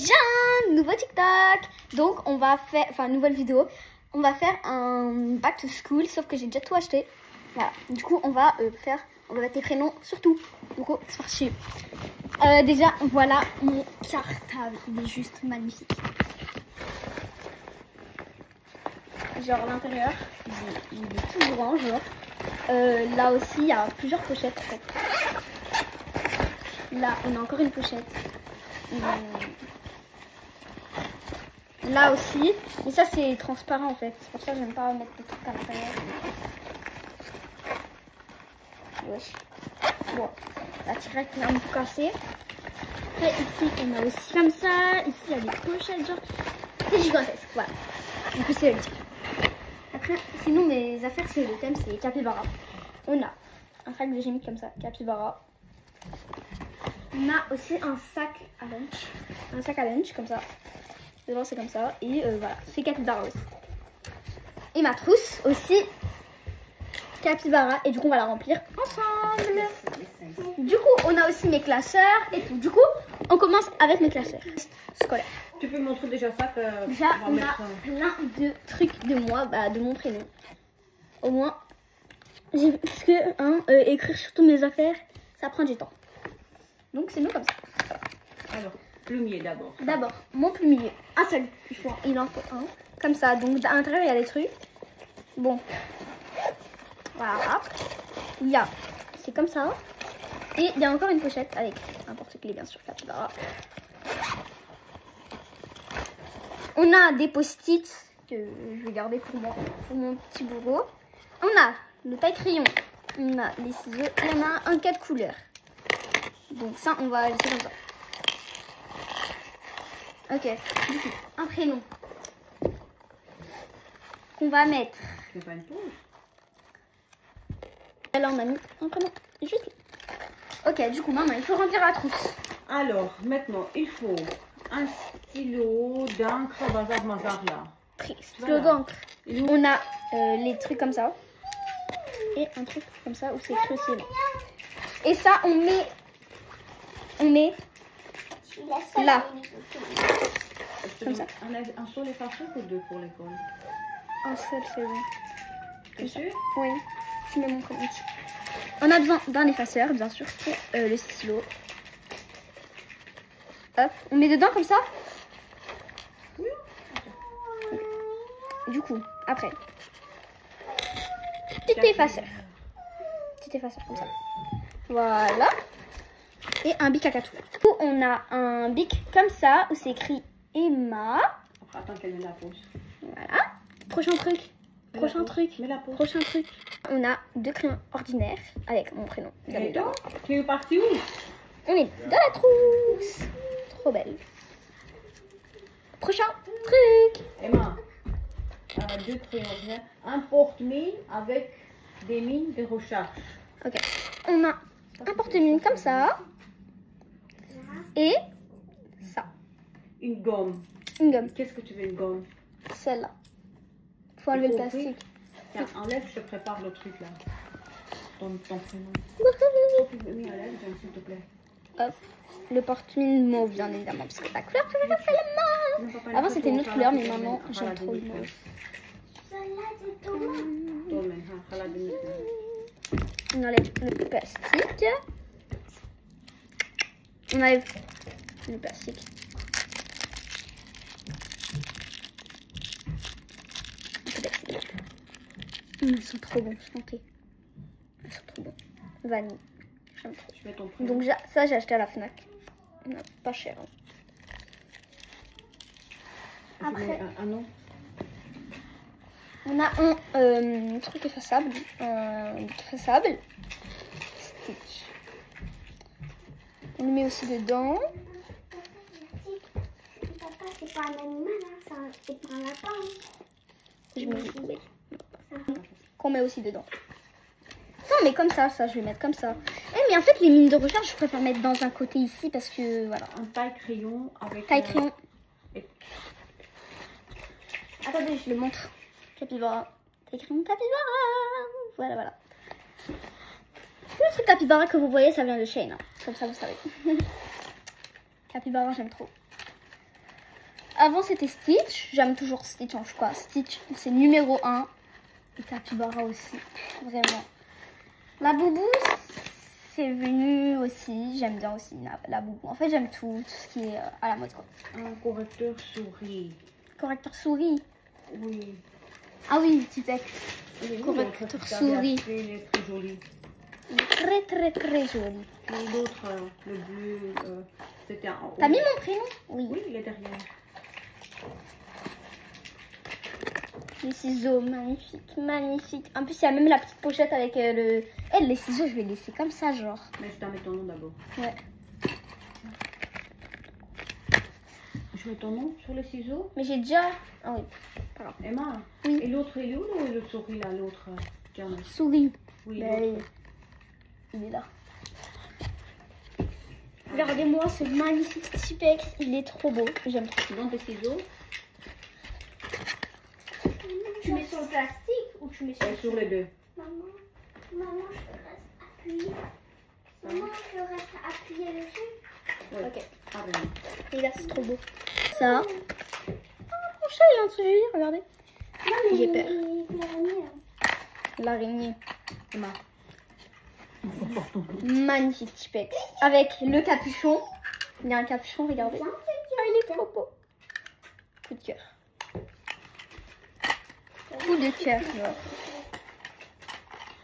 déjà un nouveau TikTok. Donc on va faire, enfin nouvelle vidéo. On va faire un back to school, sauf que j'ai déjà tout acheté. Voilà. Du coup on va mettre les prénoms sur tout. Du coup c'est parti. Déjà voilà mon cartable, il est juste magnifique. Genre l'intérieur, il est tout grand genre. Là aussi il y a plusieurs pochettes en fait. Là on a encore une pochette. Là aussi, mais ça c'est transparent en fait, c'est pour ça que j'aime pas mettre des trucs à l'intérieur. Wesh. Bon, la tirette est un peu cassée. Après ici on a aussi comme ça, ici il y a des pochettes genre, c'est gigantesque, voilà. Du coup c'est le type. Après, sinon mes affaires c'est le thème, c'est capybara. On a un sac que j'ai mis comme ça, capybara. On a aussi un sac à lunch comme ça. Devant c'est comme ça et voilà, c'est capybara aussi. Et ma trousse aussi capybara et du coup on va la remplir ensemble. Du coup on a aussi mes classeurs et tout. Du coup on commence avec mes classeurs scolaires. Tu peux montrer déjà ça que déjà on a plein de trucs de moi, de mon prénom. Au moins parce que écrire sur toutes mes affaires ça prend du temps. Donc c'est mieux comme ça. Alors, plumier d'abord. D'abord, mon plumier. Un seul. Il en faut un. Comme ça. Donc à l'intérieur, il y a des trucs. Bon. Voilà. Il y a. C'est comme ça. Et il y a encore une pochette avec un porte-clés, bien sûr, capybara. On a des post-it que je vais garder pour mon petit bureau. On a le taille-crayon. On a les ciseaux. Et on a un cas de couleur. Donc ça, on va laisser comme ça. Ok, du coup, un prénom qu'on va mettre. C'est pas une pause. Là, on a mis un prénom juste là. Ok, du coup, maman, il faut remplir la trousse. Alors, maintenant, il faut un stylo d'encre bazar mazar là. Stylo d'encre. On a les trucs comme ça. Et un truc comme ça où c'est écrit aussi. Et ça, on met là. Comme ça. Un seul effaceur ou deux pour l'école? Un seul, c'est bon. T'es sûr? Oui. Je mets mon prénom dessus. On a besoin d'un effaceur, bien sûr, pour le stylo. Hop, on met dedans comme ça. Oui. Du coup, après, petit effaceur. Petit effaceur comme ça. Voilà. Et un bic à quatre couleurs. Du coup, on a un bic comme ça où c'est écrit Emma. Attends qu'elle met la pause. Voilà. Prochain truc. Prochain truc. Mets la pause. Prochain truc. On a deux crayons ordinaires avec mon prénom. Et toi, tu es parti où? On est dans la trousse. Trop belle. Prochain truc. Emma, deux crayons ordinaires. Un porte-mine avec des mines de recharge. Ok. On a un porte-mine comme ça. Et ça. Une gomme. Une gomme. Qu'est-ce que tu veux, une gomme? Celle-là. Faut enlever le plastique. Tiens, enlève, je te prépare le truc là. Ton prénom. Mets à l'aise, s'il te plaît. Hop. Le porte-mine mauve, bien évidemment, parce que la couleur que je fais la main. Avant c'était une autre couleur, mais maintenant j'aime trop le mauve. On enlève le plastique. On enlève le plastique. Ils sont trop bons, santé. Ils sont trop bons. Vanille. J'aime trop. Je mets ton prénom. Donc ça j'ai acheté à la Fnac. Pas cher. Hein. Après, un nom. on a un truc effaçable. Effaçable. Stitch. On le met aussi dedans. Papa, c'est pas un animal, hein, c'est pas un lapin. Je mets oui. Qu'on met aussi dedans. Non mais comme ça, je vais mettre comme ça. Mais en fait les mines de recharge je préfère mettre dans un côté ici parce que voilà. Un taille-crayon avec... Taille-crayon. Attendez, je le montre. Capybara. Taille-crayon capybara. Voilà. Le truc capybara que vous voyez ça vient de Shein. Hein. Comme ça vous savez. Capybara j'aime trop. avant c'était Stitch. J'aime toujours Stitch en choix. Stitch, c'est numéro 1. Et Capybara aussi. Vraiment. La Boubou, c'est venu aussi. J'aime bien aussi la Boubou. En fait, j'aime tout ce qui est à la mode, quoi. Un correcteur souris. Correcteur souris. Oui. Ah oui, petit texte. Oui, Correcteur l'autre, souris. Il est très joli. Il est très très très joli. Et l'autre, le bleu, c'était en haut. T'as mis mon prénom? Oui. Oui, il est derrière. Les ciseaux, magnifique, magnifique. En plus, il y a même la petite pochette avec le... Eh, les ciseaux, je vais les laisser comme ça, genre. Mais je t'en mets ton nom d'abord. Ouais. Je mets ton nom sur les ciseaux. Mais j'ai déjà... Ah oui, pas grave. Emma. Oui. Et l'autre, il est où le souris là, l'autre? Tiens. Souris. Oui, Ben, l'autre. il est là. Regardez-moi ce magnifique Tipex. Il est trop beau. J'aime trop. Dans tes ciseaux. Tu mets sur le plastique ou tu mets sur Et sur les deux. Maman, maman, je reste appuyée. Maman, je reste appuyée dessus. Ouais. Ok. Ah, vraiment. Et là, c'est trop beau. Ça. Oh, mon chat, il est en dessous du lit, regardez. J'ai peur. Il est remis, hein. L'araignée. Emma. Magnifique Tipex. Avec le capuchon. Il y a un capuchon, regardez. Ah, il est trop beau. Coup de cœur. Coup de cœur. Ouais.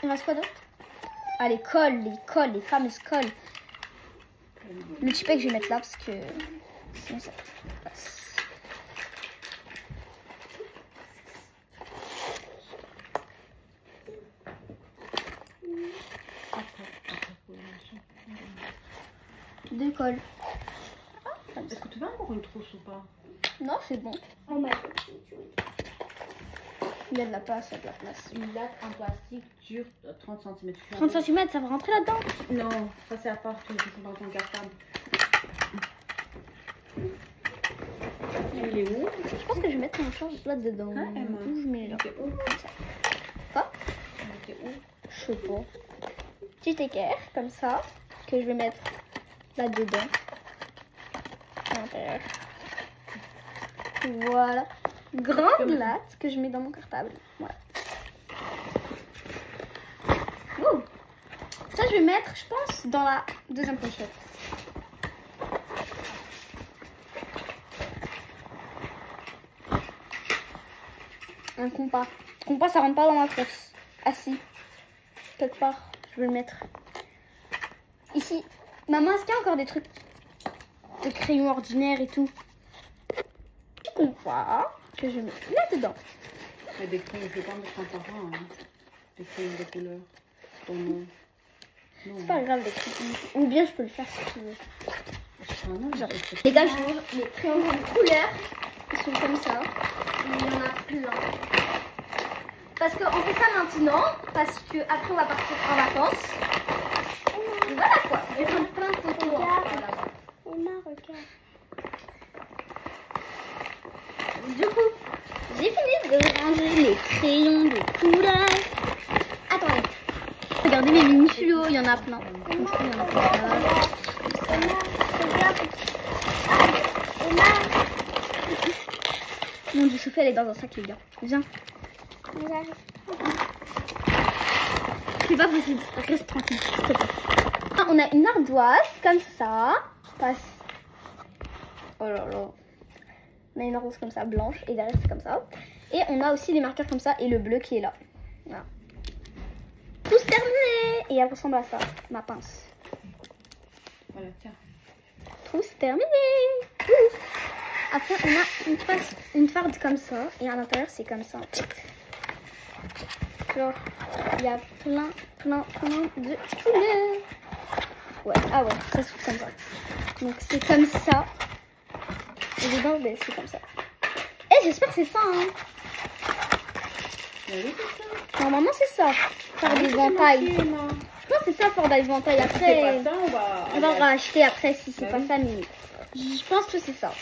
Il reste quoi d'autre? Ah, les cols, les fameuses cols. Le Tipex, je vais mettre là parce que sinon ça passe. Deux cols. Est-ce que tu veux encore une trousse ou pas? Non, c'est bon. Oh, ma petite. Il y a de la place, il y a de la place. Une latte en plastique dure 30 cm. 30 cm, ça va rentrer là-dedans. Non, ça c'est à part, tu le mets dans ton cartable. Il est où? Je pense que je vais mettre mon change là-dedans. Hein, Emma? Où je mets là? Il était où? Quoi? Il était où? Je sais pas. Petit équerre, comme ça, que je vais mettre là-dedans. À l'intérieur. Voilà. Grande latte que je mets dans mon cartable. Voilà. Ouh. Ça, je vais mettre, je pense, dans la deuxième pochette. Un compas. Compas, ça rentre pas dans ma trousse. Ah si. Quelque part. Je vais le mettre. Ici. Maman, est-ce qu'il y a encore des trucs de crayons ordinaires et tout? Petit compas que je mets là-dedans. Mais des crayons, je vais pas mettre un par un. Hein. Des crayons de couleur. Ton nom. Non. C'est pas grave, les crayons. Ou bien je peux le faire si tu veux. Ah non, Genre, c'est- les gars, je mange les crayons de couleur. Ils sont comme ça. Il y en a plein. Parce qu'on fait ça maintenant. Parce que après on va partir en vacances. Et voilà quoi. Je vais prendre plein de photos. Voilà. Emma, regarde. Du coup, j'ai fini de ranger les crayons de couleur. Attendez. Regardez mes mini fluos, il y en a plein. Il y en a plein. Emma, regarde. Emma, Mon dieu, Sophie, elle est dans un sac, les gars. Viens. regarde. C'est pas possible. Reste tranquille, s'il te plaît. Ah, on a une ardoise comme ça. Passe. Oh là là. On a une ardoise comme ça, blanche. Et derrière, c'est comme ça. Et on a aussi des marqueurs comme ça. Et le bleu qui est là. Voilà. Tout terminé. Et elle ressemble à ça, ma pince. Voilà, tiens. Tous terminé. Après, on a une farde comme ça. Et à l'intérieur, c'est comme ça. Genre, il y a plein de couleurs. Ouais, ah ouais, ça s'ouvre comme ça. Donc, c'est comme ça. Et dedans, ben, c'est comme ça. Et j'espère que c'est ça, hein. Mais oui, c'est ça. Normalement, c'est ça. Faire des C'est ventailles. marqué, Emma. Je pense que c'est ça, faire des ventailles. Si c'est Après, pas ça, on va racheter après si c'est Bah pas oui. ça, mais je pense que c'est ça.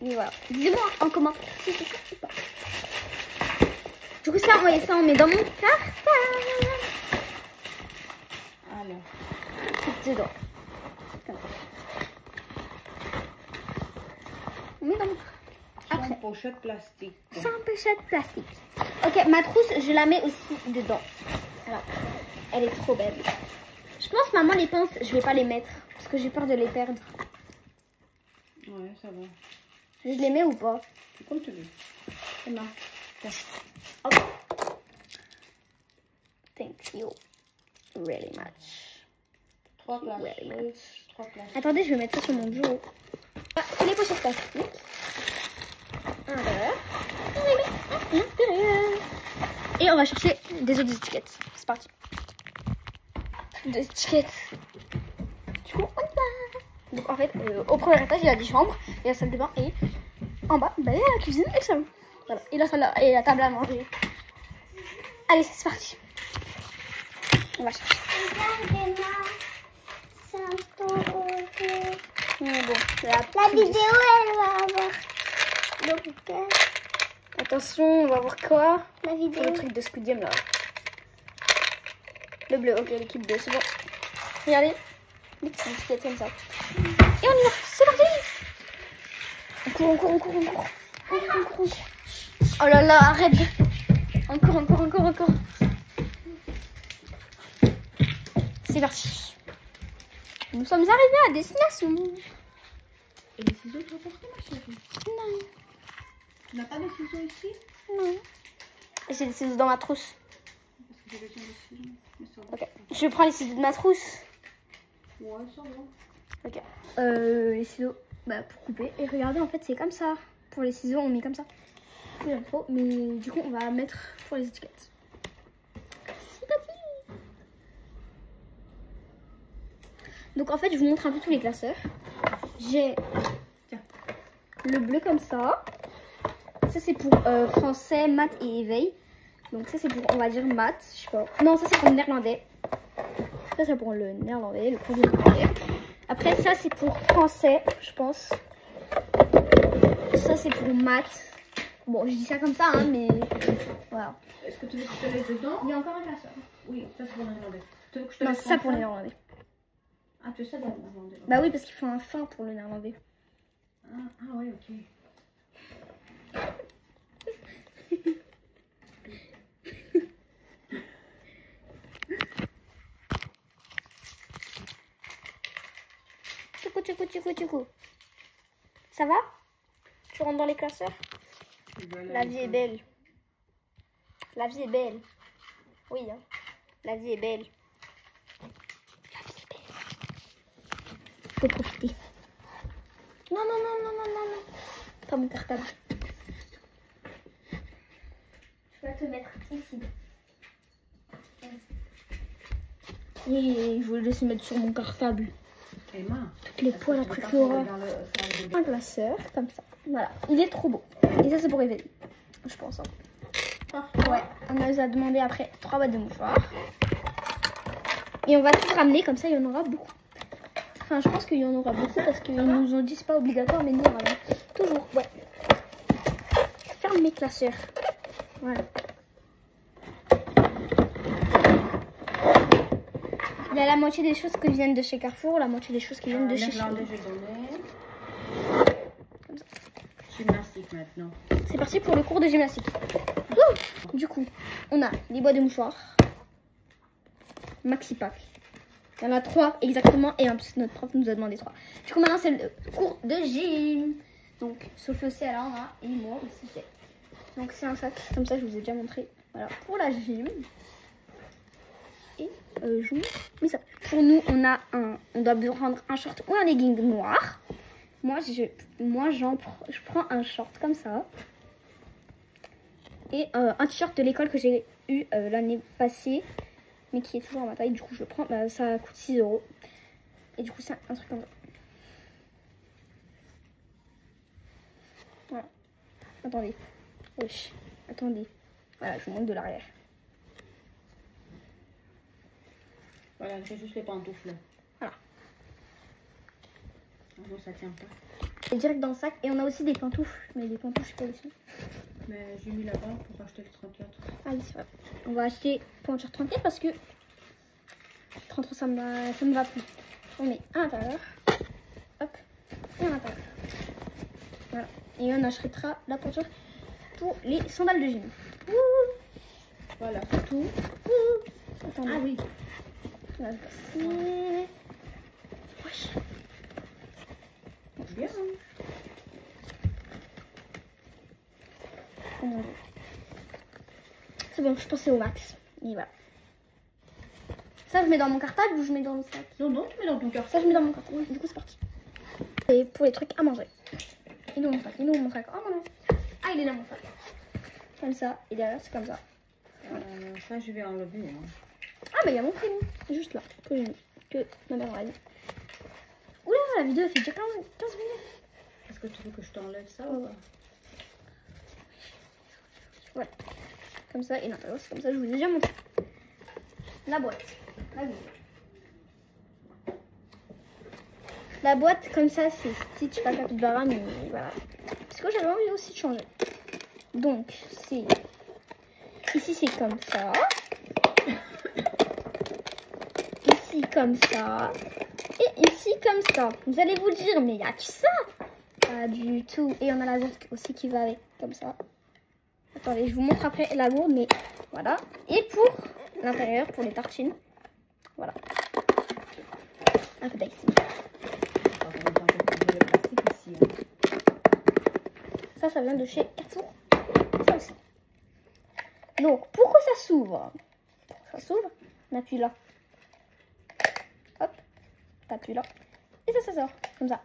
Mais voilà. Dis-moi en commentaire si c'est ça ou pas. Du coup, ça, on ça, on met dans mon cartable. Alors, C'est dedans. Comme ça. On met dans mon... Sans pochette plastique. Sans pochette plastique. Ok, ma trousse, je la mets aussi dedans. Voilà. Elle est trop belle. Je pense, maman, les pinces, je vais pas les mettre. Parce que j'ai peur de les perdre. Ouais, ça va. Je les mets ou pas? C'est comme tu veux. Emma. Hop. Thank you really much. 3 places. Very much. 3 places. Attendez, je vais mettre ça sur mon bureau. Ah, c'est les pochettes plastiques. Un verre. On les met à l'intérieur. Et on va chercher des autres étiquettes. C'est parti. Des étiquettes. Du coup, on y va. Donc en fait, au premier étage, il y a des chambres, il y a la salle de bain et en bas, bah, il y a la cuisine et le salon. Voilà. Et la salle et la table à manger. Allez, c'est parti. On va chercher. Regardez-moi. 500 euros. Bon, La vidéo, elle va avoir. Donc, attention, on va voir quoi. la C'est vidéo. le truc de Squid Game là. Le bleu, ok, l'équipe bleu, c'est bon. Regardez, les petites étiquettes comme ça. Et on y va, c'est parti. On court, on court, on court, on court. On court, on court, on court. Oh là là, arrête. Encore, encore, encore, encore. C'est parti. Nous sommes arrivés à destination. Et les ciseaux, tu as porté, ma chérie? Non, Tu n'as pas de ciseaux ici? non. Et j'ai des ciseaux dans ma trousse. Parce que j'ai besoin de ciseaux. Mais ça va. Ok, je prends les ciseaux de ma trousse. Ouais, ça va. Ok. Les ciseaux pour couper. Et regardez, en fait, c'est comme ça. Pour les ciseaux, on met comme ça. J'aime trop. Mais du coup, on va mettre pour les étiquettes. C'est parti. Donc, en fait, je vous montre un peu tous les classeurs. J'ai le bleu comme ça. Ça, c'est pour français, maths et éveil. Donc, ça, c'est pour, on va dire, maths. Je sais pas. Non, ça, c'est pour le néerlandais. Ça, c'est pour le néerlandais, le projet néerlandais. Après, ça, c'est pour français, je pense. Ça, c'est pour maths. Bon, je dis ça comme ça, hein, mais voilà. Est-ce que tu veux que je te laisse dedans? Il y a encore un classeur. Oui, ça c'est pour le néerlandais. Tu veux que je te Non, laisse c'est ça pour le prendre néerlandais. Ah, tu sais dans le néerlandais. Bah oui, parce qu'il faut un fin pour le néerlandais. Ah ouais, ok. Tchoukou. Ça va? Tu rentres dans les classeurs? La vie est belle. La vie est belle. Oui, hein. La vie est belle. La vie est belle. Faut profiter. Non. Pas mon cartable. Je vais te mettre ici. Et je vais le laisser mettre sur mon cartable. Emma, Toutes les poils à trucs Laura. Un classeur, comme ça. Voilà, il est trop beau. Et ça, c'est pour révéler, je pense. Hein. Ouais, on nous a demandé après 3 boîtes de mouchoirs. Et on va tout ramener, comme ça, il y en aura beaucoup. Enfin, je pense qu'il y en aura beaucoup parce qu'ils nous ont dit c'est pas obligatoire, mais nous, on ramène. Toujours, ouais. Ferme mes classeurs. Voilà. Il y a la moitié des choses qui viennent de chez Carrefour, la moitié des choses qui viennent de chez néerlandais, Chine. j'ai donné. Gymnastique maintenant. C'est parti pour le cours de gymnastique. Ouh. Du coup, on a les boîtes de mouchoirs. Maxi pack. Il y en a 3 exactement et en plus notre prof nous a demandé 3. Du coup maintenant c'est le cours de gym. Donc Sophie aussi elle en a et moi aussi j'ai. Donc c'est un sac comme ça, je vous ai déjà montré. Voilà pour la gym. Et je vous mets ça. Pour nous on doit prendre un short ou un legging noir. Moi je prends un short comme ça. Et un t-shirt de l'école que j'ai eu l'année passée. Mais qui est toujours à ma taille, du coup je le prends, ça coûte 6 €. Et du coup c'est un truc comme ça. Voilà. Attendez. Wesh. Attendez. Voilà, je vous montre de l'arrière. Voilà, j'ai juste les pantoufles. Voilà. Ah non, ça tient pas. Et direct dans le sac. Et on a aussi des pantoufles. Mais les pantoufles, je sais pas où ils sont. Mais j'ai mis là-bas pour acheter le 34. Ah oui, c'est vrai. On va acheter pour en faire 34 parce que 33 ça me va plus. On met à l'intérieur. Hop. Et à l'intérieur. Voilà. Et on achètera la pointure pour les sandales de Gilles. Voilà. Tout. Attendez. Ah oui. On va le passer. Wesh. Bien. Oh mon Dieu. C'est bon, je pensais au max. Et voilà. Ça, je mets dans mon cartable ou je mets dans le sac? Non, non, tu mets dans ton cœur. Ça, je mets dans mon cartable. Oui, du coup, c'est parti. Et pour les trucs à manger. Il est où mon sac? Il est où mon sac? Oh mon Dieu. Ah, il est dans mon sac. Comme ça. Et derrière, c'est comme ça. Ça, je vais enlever. Hein. Ah, bah, il y a mon prénom. Juste là. Que j'ai mis. Que ma mère m'a dit. Oula, la vidéo, elle fait déjà 15 minutes. Est-ce que tu veux que je t'enlève ça ou pas? Voilà. Comme ça. Et non, alors, c'est comme ça. Je vous ai déjà montré. La boîte. La vidéo. La boîte, comme ça, c'est Stitch, pas Capybara, mais voilà. Parce que j'avais envie aussi de changer. Donc, c'est... Ici, c'est comme ça. Ici, comme ça. Et ici, comme ça. Vous allez vous dire, mais il n'y a que ça. Pas du tout. Et on a la gourde aussi qui va avec, comme ça. Attendez, je vous montre après la gourde, mais voilà. Et pour l'intérieur, pour les tartines. Voilà. Un peu d'ici. Ça vient de chez Carrefour. Ça aussi. Donc, pourquoi ça s'ouvre? Ça s'ouvre, on appuie là. Hop, t'appuies là. Et ça sort, comme ça.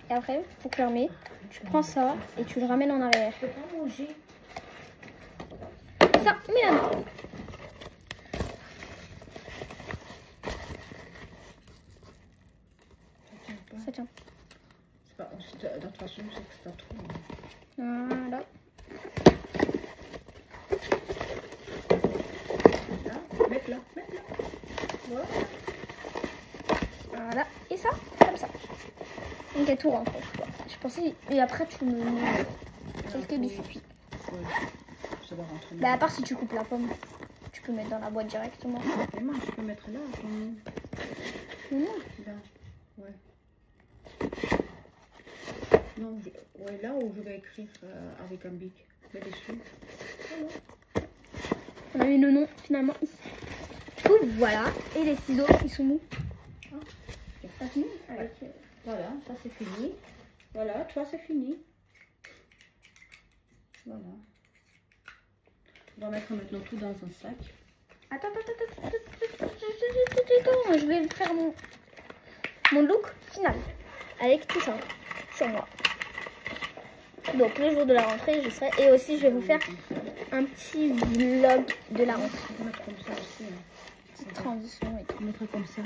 Et après, pour fermer, tu prends ça et tu le ramènes en arrière. Je peux pas manger. Ça, mais là. Ça tient. C'est pas, de toute façon, c'est que c'est pas trop. Voilà. Là, mets là. Voilà. Voilà. Et ça, comme ça. Donc il y a tout rentré. Je pensais. Et après, tu me mets quelques biscuits. Ouais, ça va rentrer. Bah, à part si tu coupes la pomme, tu peux mettre dans la boîte directement. Mais moi, je peux mettre là. Non. Là. Ouais. Non, ouais, là où je vais écrire avec un bic. Là dessus. On a mis le nom finalement ici. Du coup, voilà. Et les ciseaux, ils sont mous. T'as fini avec... Voilà, ça c'est fini. Voilà, toi c'est fini. Voilà. On va mettre maintenant tout dans un sac. Attends. Je vais faire mon look final. Avec tout ça sur moi. Donc le jour de la rentrée, je serai... Et aussi, je vais vous faire un petit vlog de la rentrée. On va mettre comme ça aussi. Hein. Petite transition et tout. On mettra comme ça.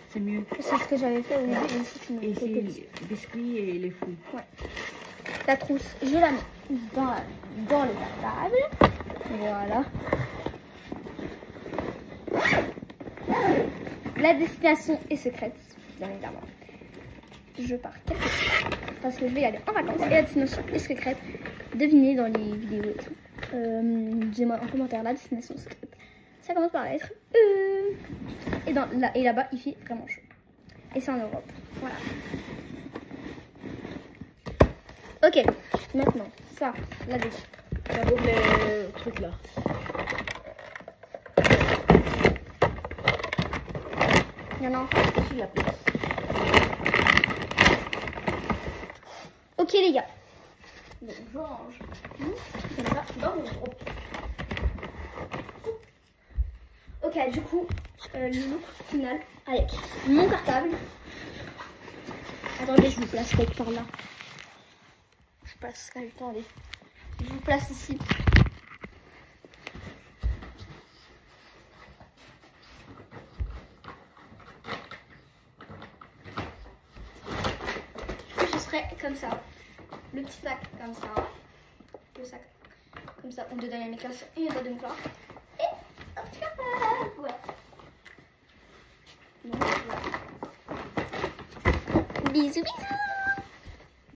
C'est mieux. C'est ce que j'avais fait au début. Et ici, tu me Et fais ici, petit. les biscuits et les fruits. Ouais. La trousse, je la mets dans le cartable. Voilà. La destination est secrète, bien évidemment. Je pars quelque part parce que je vais y aller en vacances et la destination est secrète. Devinez dans les vidéos et tout. Dis-moi en commentaire la destination secrète. Ça commence par la lettre E. Et là-bas, il fait vraiment chaud. Et c'est en Europe. Voilà. Ok, maintenant, ça, là-dessus. J'avoue les trucs là. Il y en a encore dessus la place. Ok les gars. Donc je range comme ça dans mon groupe. Ok, du coup, le look final avec mon cartable. Attendez, je vous place quelque part là. Je passe, attendez. Je vous place ici. Je serai comme ça. Le petit sac comme ça. Le sac comme ça. Où dedans il y a mes classes et une boîte de mouchoirs. Et un petit cartable. Voilà. Donc, voilà. Bisous, bisous.